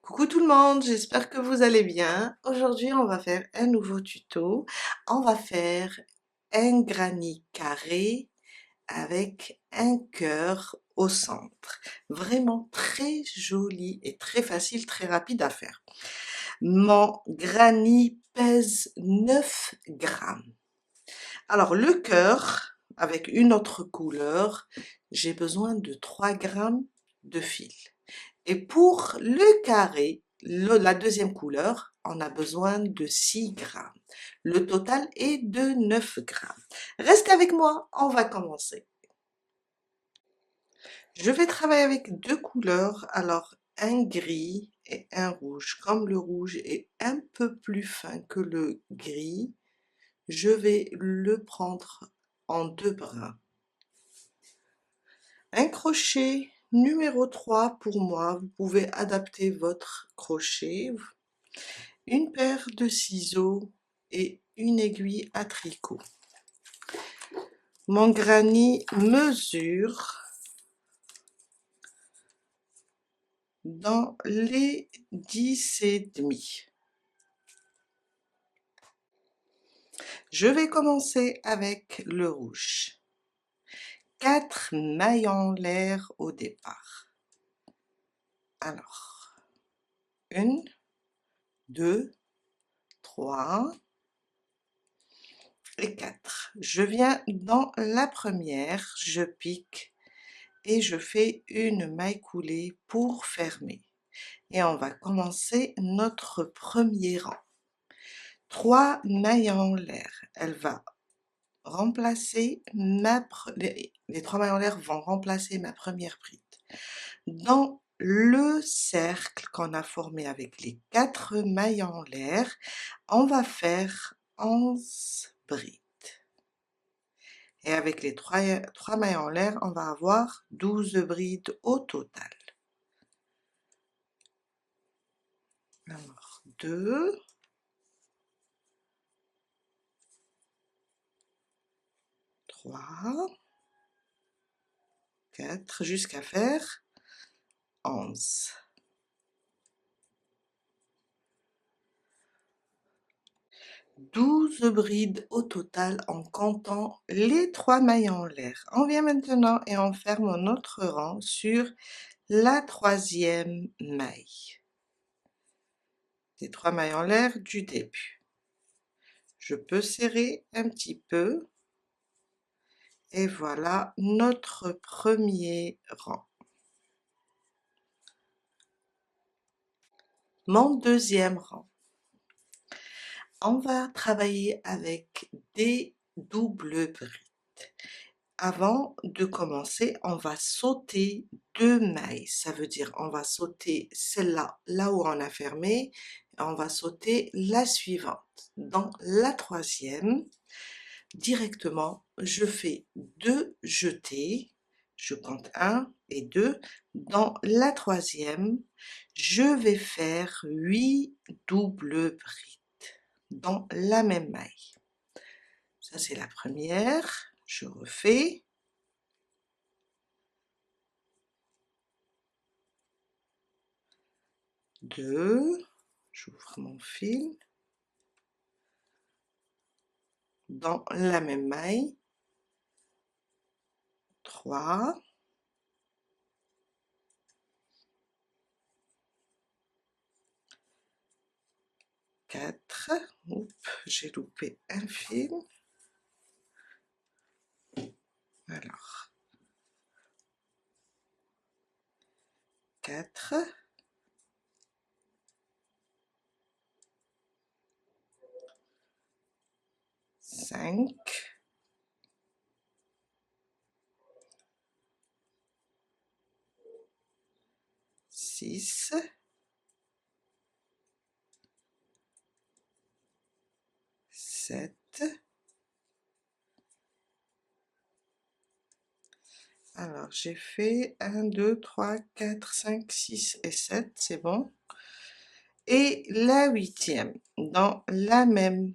Coucou tout le monde, j'espère que vous allez bien. Aujourd'hui, on va faire un nouveau tuto. On va faire un granny carré avec un cœur au centre. Vraiment très joli et très facile, très rapide à faire. Mon granny pèse 9 grammes. Alors le cœur, avec une autre couleur, j'ai besoin de 3 grammes de fil. Et pour le carré, la deuxième couleur, on a besoin de 6 grammes. Le total est de 9 grammes. Restez avec moi, on va commencer. Je vais travailler avec deux couleurs, alors un gris et un rouge. Comme le rouge est un peu plus fin que le gris, je vais le prendre en deux brins. Un crochet numéro 3 pour moi, vous pouvez adapter votre crochet. Une paire de ciseaux et une aiguille à tricot. Mon granny mesure dans les 10,5. Je vais commencer avec le rouge. 4 mailles en l'air au départ. Alors, 1, 2, 3 et 4. Je viens dans la première, je pique et je fais une maille coulée pour fermer. Et on va commencer notre premier rang. 3 mailles en l'air. Elle va remplacer les 3 mailles en l'air vont remplacer ma première bride. Dans le cercle qu'on a formé avec les 4 mailles en l'air, on va faire 11 brides. Et avec les 3 mailles en l'air, on va avoir 12 brides au total. Alors, 2, 3, 4, jusqu'à faire 11. 12 brides au total en comptant les 3 mailles en l'air. On vient maintenant et on ferme notre rang sur la troisième maille. Les 3 mailles en l'air du début. Je peux serrer un petit peu. Et voilà notre premier rang. Mon deuxième rang. On va travailler avec des doubles brides. Avant de commencer, on va sauter 2 mailles. Ça veut dire on va sauter celle-là, là où on a fermé, et on va sauter la suivante. Dans la troisième, directement, je fais 2 jetés. Je compte 1 et 2. Dans la troisième, je vais faire 8 doubles brides dans la même maille. Ça, c'est la première. Je refais. 2, j'ouvre mon fil. Dans la même maille. 3. 4. Oups, j'ai loupé un fil. Alors, 4. 5. 6. 7. Alors, j'ai fait 1, 2, 3, 4, 5, 6 et 7, c'est bon. Et la huitième, dans la même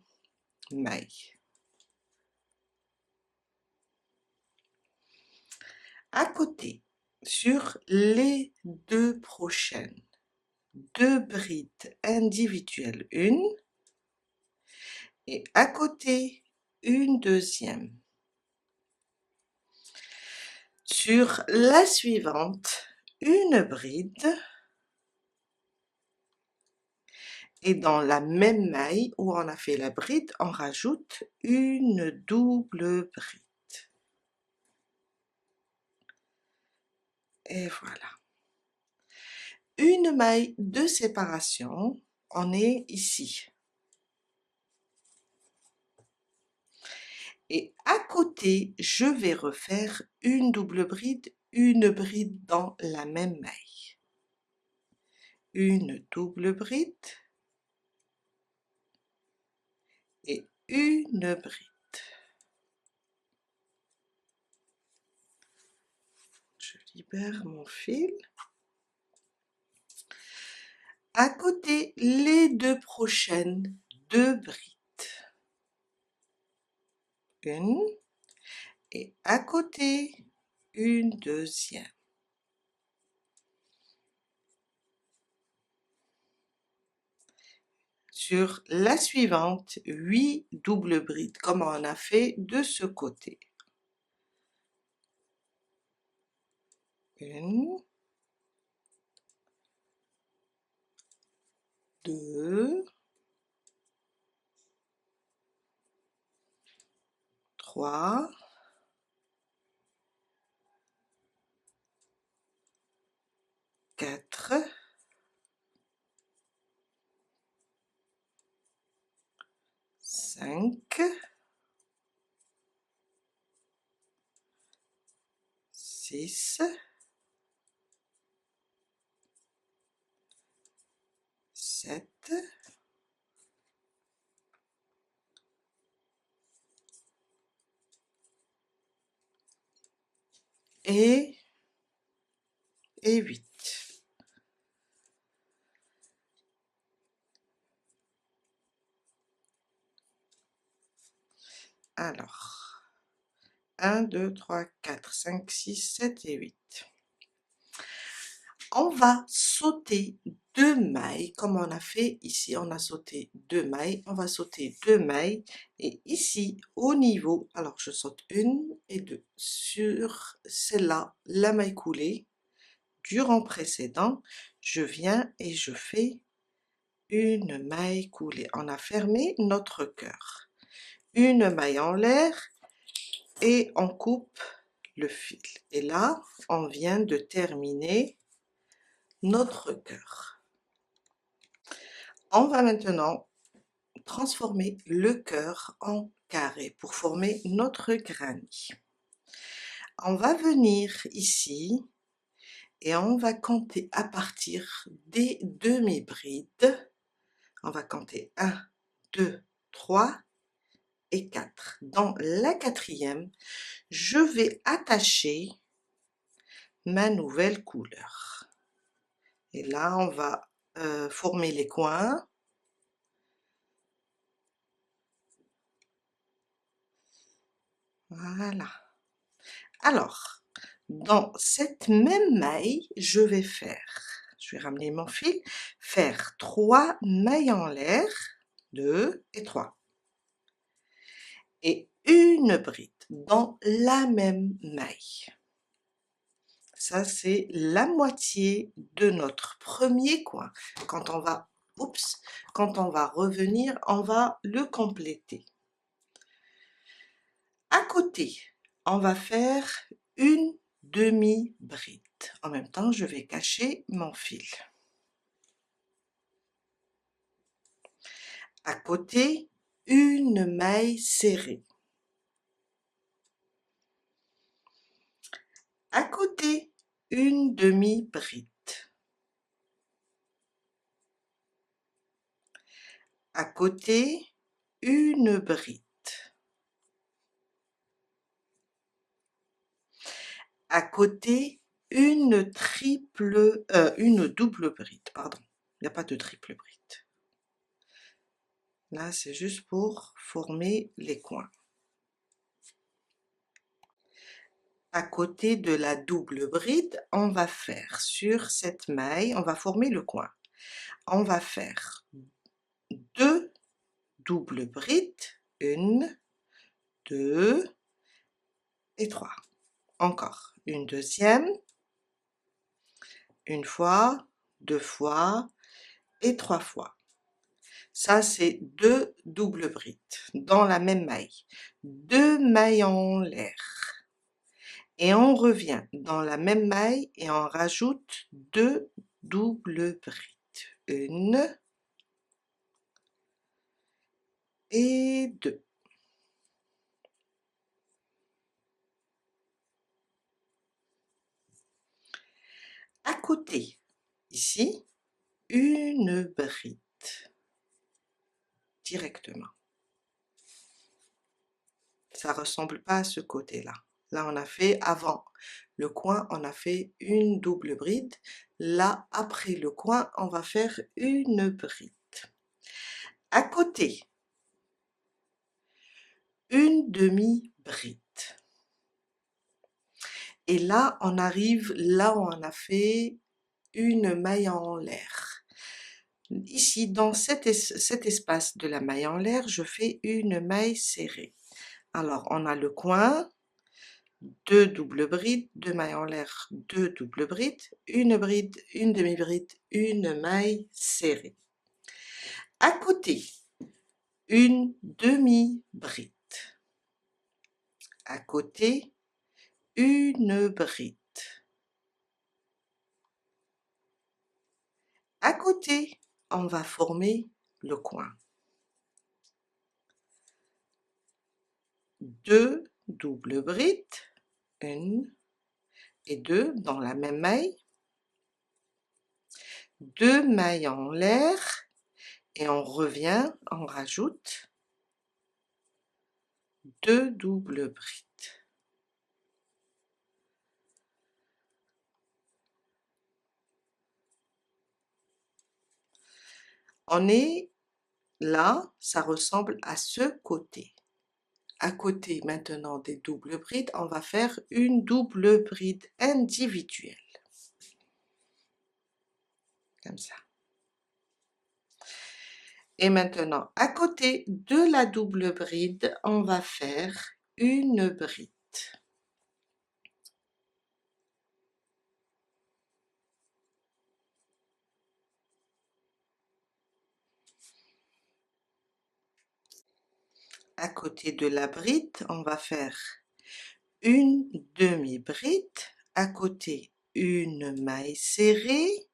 maille. À côté, sur les deux prochaines, 2 brides individuelles, une, et à côté, une deuxième. Sur la suivante, une bride, et dans la même maille où on a fait la bride, on rajoute une double bride. Et voilà. Une maille de séparation, on est ici. Et à côté, je vais refaire une double bride, une bride dans la même maille. Une double bride et une bride. Je libère mon fil. À côté, les deux prochaines, deux brides. Une, et à côté, une deuxième. Sur la suivante, 8 doubles brides, comme on a fait de ce côté. Une, deux, trois, quatre, cinq, six, sept, et 8. Alors, 1, 2, 3, 4, 5, 6, 7 et 8. On va sauter 2 mailles, comme on a fait ici, on a sauté 2 mailles, on va sauter 2 mailles, et ici, au niveau, alors je saute 1 et 2, sur celle-là, la maille coulée, du rang précédent, je viens et je fais une maille coulée. On a fermé notre cœur. Une maille en l'air, et on coupe le fil. Et là, on vient de terminer notre cœur. On va maintenant transformer le cœur en carré pour former notre granny. On va venir ici et on va compter à partir des demi-brides. On va compter 1, 2, 3 et 4. Dans la quatrième, je vais attacher ma nouvelle couleur. Et là, on va former les coins. Voilà. Alors, dans cette même maille, je vais ramener mon fil, faire 3 mailles en l'air, 2 et 3. Et une bride dans la même maille. Ça, c'est la moitié de notre premier coin. Quand on va, quand on va revenir, on va le compléter. À côté, on va faire une demi-bride. En même temps, je vais cacher mon fil. À côté, une maille serrée. À côté, une demi-bride. À côté, une bride. À côté, une double bride, pardon. Il n'y a pas de triple bride. Là, c'est juste pour former les coins. À côté de la double bride, on va faire sur cette maille, on va former le coin. On va faire 2 doubles brides, 1, 2 et 3. Encore une deuxième, une fois, 2 fois et 3 fois. Ça, c'est 2 doubles brides dans la même maille. 2 mailles en l'air. Et on revient dans la même maille et on rajoute 2 doubles brides. 1 et 2. À côté, ici, une bride directement. Ça ressemble pas à ce côté-là. Là, on a fait avant le coin, on a fait une double bride. Là, après le coin, on va faire une bride. À côté, une demi-bride. Et là, on arrive là où on a fait une maille en l'air. Ici, dans cet espace de la maille en l'air, je fais une maille serrée. Alors, on a le coin, 2 doubles brides, 2 mailles en l'air, 2 doubles brides, une demi-bride, une maille serrée. À côté, une demi-bride. À côté, une bride. À côté, on va former le coin. 2 doubles brides, 1 et 2 dans la même maille, 2 mailles en l'air et on revient, on rajoute 2 doubles brides. On est là, ça ressemble à ce côté. À côté maintenant des doubles brides, on va faire une double bride individuelle. Comme ça. Et maintenant, à côté de la double bride, on va faire une bride. À côté de la bride, on va faire une demi-bride. À côté, une maille serrée.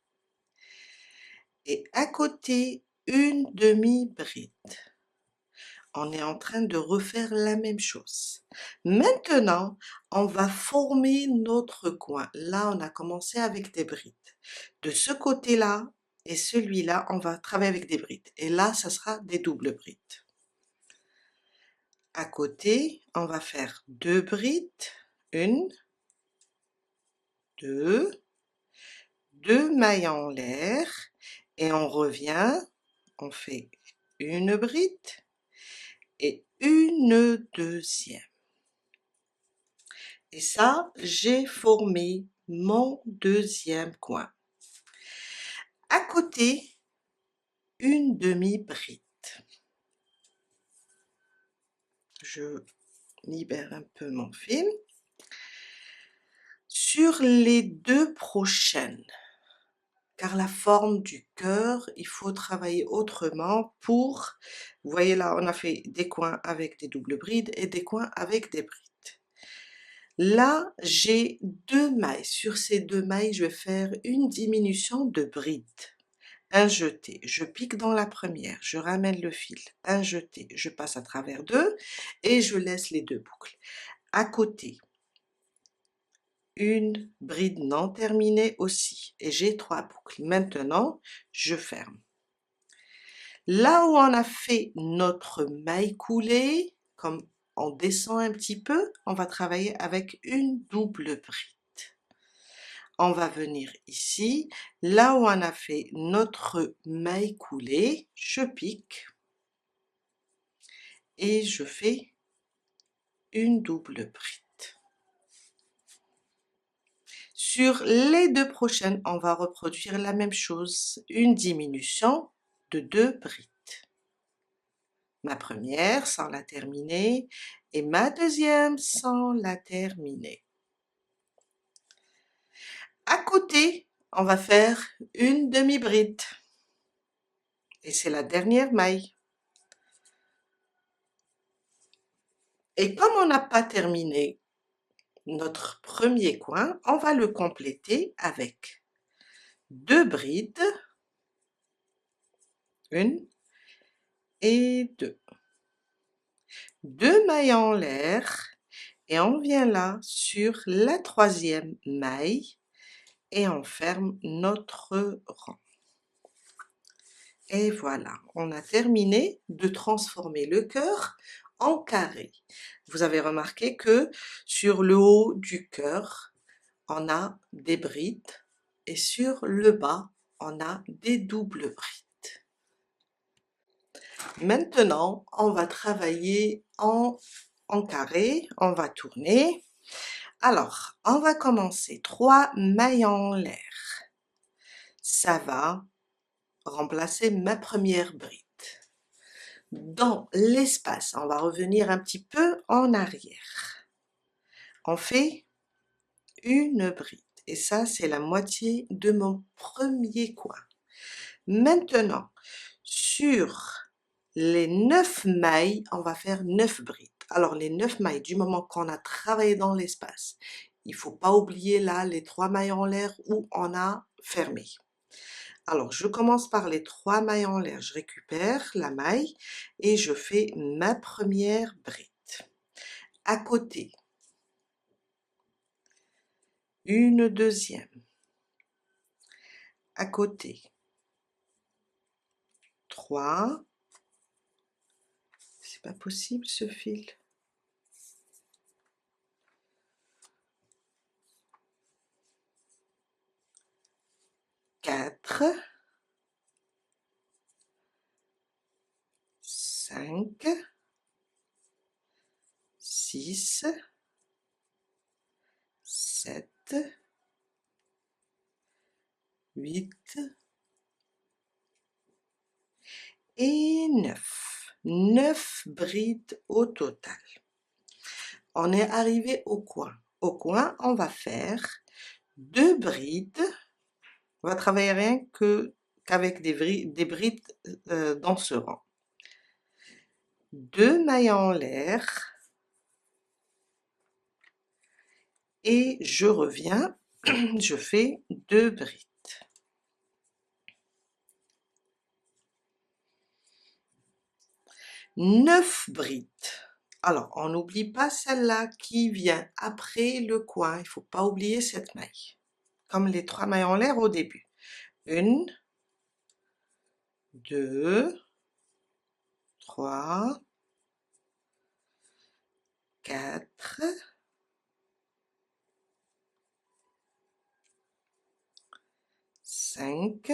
Et à côté, une demi-bride. On est en train de refaire la même chose. Maintenant, on va former notre coin. Là, on a commencé avec des brides. De ce côté-là et celui-là, on va travailler avec des brides. Et là, ça sera des doubles brides. À côté, on va faire 2 brides. 1, 2, 2 mailles en l'air. Et on revient, on fait une bride et une deuxième. Et ça, j'ai formé mon deuxième coin. À côté, une demi-bride. Je libère un peu mon fil. Sur les 2 prochaines, car la forme du cœur, il faut travailler autrement pour, vous voyez là, on a fait des coins avec des doubles brides et des coins avec des brides. Là, j'ai 2 mailles. Sur ces 2 mailles, je vais faire une diminution de bride. Un jeté, je pique dans la première, je ramène le fil, un jeté, je passe à travers 2 et je laisse les 2 boucles. À côté, une bride non terminée aussi et j'ai 3 boucles. Maintenant, je ferme. Là où on a fait notre maille coulée, comme on descend un petit peu, on va travailler avec une double bride. On va venir ici, là où on a fait notre maille coulée, je pique et je fais une double bride. Sur les 2 prochaines, on va reproduire la même chose, une diminution de 2 brides. Ma première sans la terminer et ma deuxième sans la terminer. À côté, on va faire une demi-bride et c'est la dernière maille. Et comme on n'a pas terminé notre premier coin, on va le compléter avec 2 brides, 1 et 2. 2 mailles en l'air et on vient là sur la troisième maille et on ferme notre rang. Et voilà, on a terminé de transformer le cœur en carré. Vous avez remarqué que sur le haut du cœur, on a des brides et sur le bas, on a des doubles brides. Maintenant, on va travailler en carré, on va tourner. Alors, on va commencer 3 mailles en l'air. Ça va remplacer ma première bride. Dans l'espace, on va revenir un petit peu en arrière. On fait une bride et ça, c'est la moitié de mon premier coin. Maintenant, sur les 9 mailles, on va faire 9 brides. Alors, les 9 mailles, du moment qu'on a travaillé dans l'espace, il ne faut pas oublier là les 3 mailles en l'air où on a fermé. Alors, je commence par les 3 mailles en l'air. Je récupère la maille et je fais ma première bride. À côté, une deuxième. À côté, 3. C'est pas possible ce fil. 4, 5, 6, 7, 8 et 9. 9 brides au total. On est arrivé au coin. Au coin, on va faire 2 brides. On va travailler rien qu'avec des brides dans ce rang. 2 mailles en l'air et je reviens, je fais 2 brides. 9 brides. Alors, on n'oublie pas celle-là qui vient après le coin. Il ne faut pas oublier cette maille. Comme les 3 mailles en l'air au début. 1, 2, 3, 4, 5,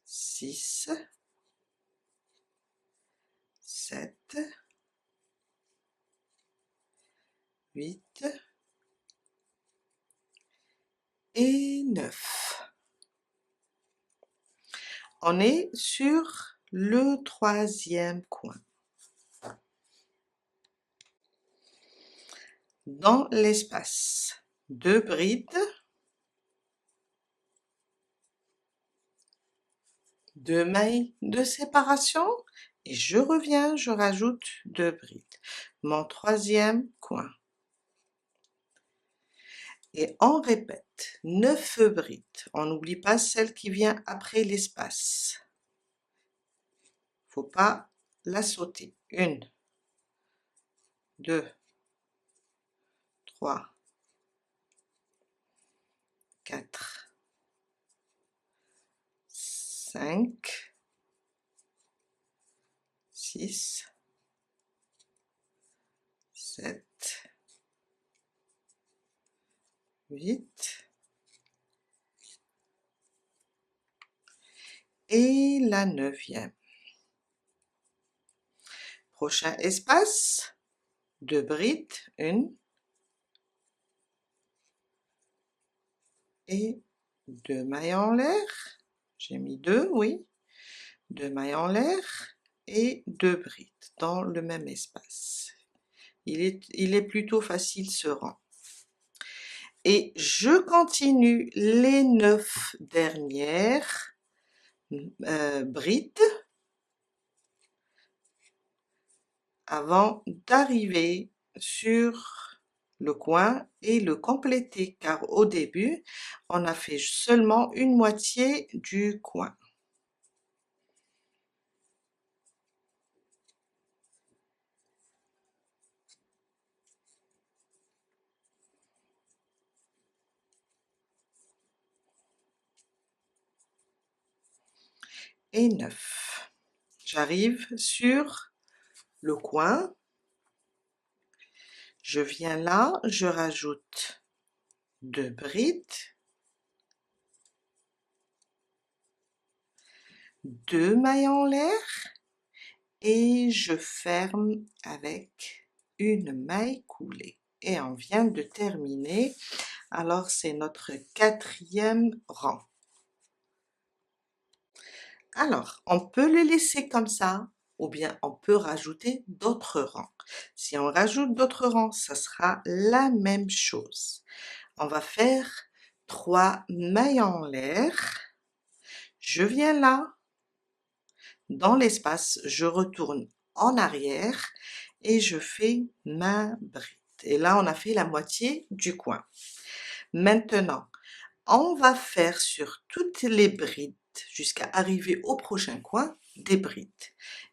6, 7, 8 et 9. On est sur le troisième coin. Dans l'espace, 2 brides, 2 mailles de séparation et je reviens, je rajoute 2 brides. Mon troisième coin. Et on répète 9 brides. On n'oublie pas celle qui vient après l'espace. Faut pas la sauter. 1, 2, 3, 4, 5, 6, 7, 8 et la 9e. Prochain espace, 2 brides, 1, et 2 mailles en l'air, j'ai mis 2, oui, 2 mailles en l'air et 2 brides dans le même espace. Il est plutôt facile ce rang. Et je continue les 9 dernières brides avant d'arriver sur le coin et le compléter, car au début on a fait seulement une moitié du coin. Et 9. J'arrive sur le coin, je viens là, je rajoute 2 brides, 2 mailles en l'air et je ferme avec une maille coulée. Et on vient de terminer, alors c'est notre 4e rang. Alors, on peut le laisser comme ça, ou bien on peut rajouter d'autres rangs. Si on rajoute d'autres rangs, ça sera la même chose. On va faire 3 mailles en l'air. Je viens là, dans l'espace, je retourne en arrière et je fais ma bride. Et là, on a fait la moitié du coin. Maintenant, on va faire sur toutes les brides jusqu'à arriver au prochain coin des brides.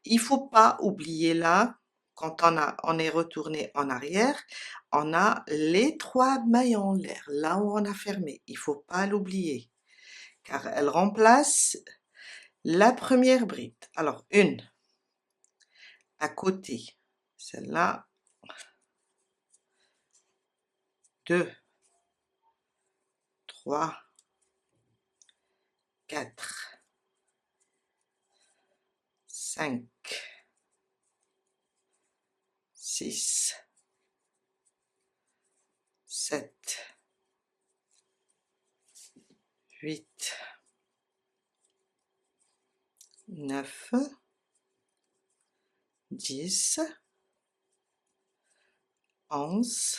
Il faut pas oublier là, quand on est retourné en arrière, on a les 3 mailles en l'air, là où on a fermé. Il faut pas l'oublier, car elle remplace la première bride. Alors, une à côté, celle-là, 2, 3, 4, 5, 6, 7, 8, 9, 10, 11,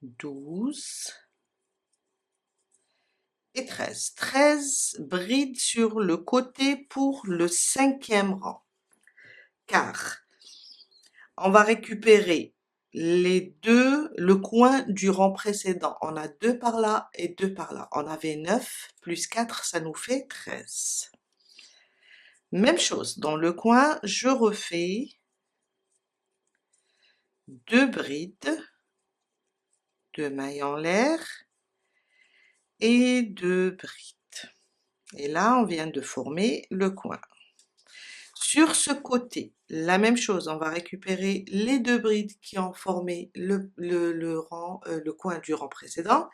12 et 13. 13 brides sur le côté pour le 5e rang. Car on va récupérer le coin du rang précédent. On a 2 par là et 2 par là. On avait 9 plus 4, ça nous fait 13. Même chose, dans le coin, je refais 2 brides, 2 mailles en l'air et 2 brides. Et là, on vient de former le coin. Sur ce côté, la même chose, on va récupérer les 2 brides qui ont formé le coin du rang précédent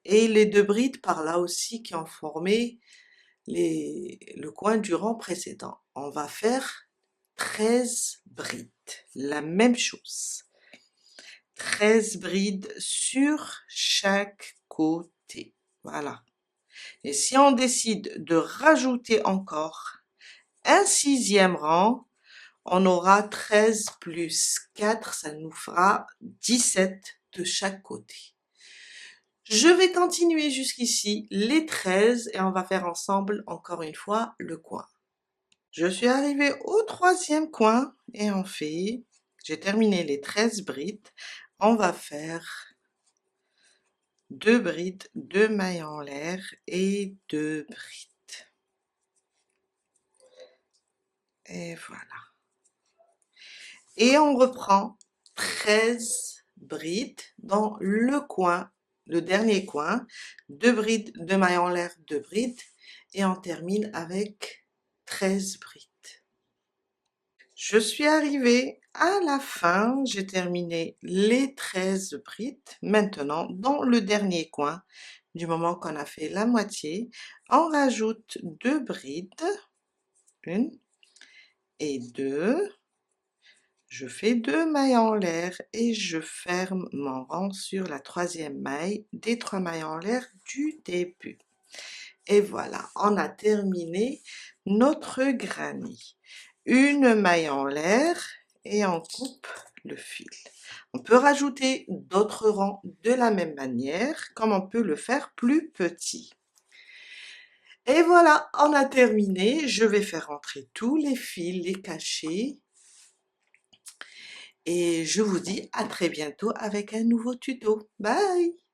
et les 2 brides par là aussi qui ont formé le coin du rang précédent. On va faire 13 brides, la même chose. 13 brides sur chaque côté. Voilà. Et si on décide de rajouter encore un 6e rang, on aura 13 plus 4, ça nous fera 17 de chaque côté. Je vais continuer jusqu'ici les 13 et on va faire ensemble encore une fois le coin. Je suis arrivée au 3e coin et j'ai terminé les 13 brides, on va faire 2 brides, 2 mailles en l'air et 2 brides. Et voilà. Et on reprend 13 brides dans le coin, le dernier coin, 2 brides, 2 mailles en l'air, 2 brides, et on termine avec 13 brides. Je suis arrivée à la fin, j'ai terminé les 13 brides. Maintenant, dans le dernier coin, du moment qu'on a fait la moitié, on rajoute 2 brides, 1 et 2, je fais 2 mailles en l'air et je ferme mon rang sur la troisième maille des 3 mailles en l'air du début. Et voilà, on a terminé notre granny. Une maille en l'air et on coupe le fil. On peut rajouter d'autres rangs de la même manière, comme on peut le faire plus petit. Et voilà, on a terminé. Je vais faire entrer tous les fils, les cacher. Et je vous dis à très bientôt avec un nouveau tuto. Bye!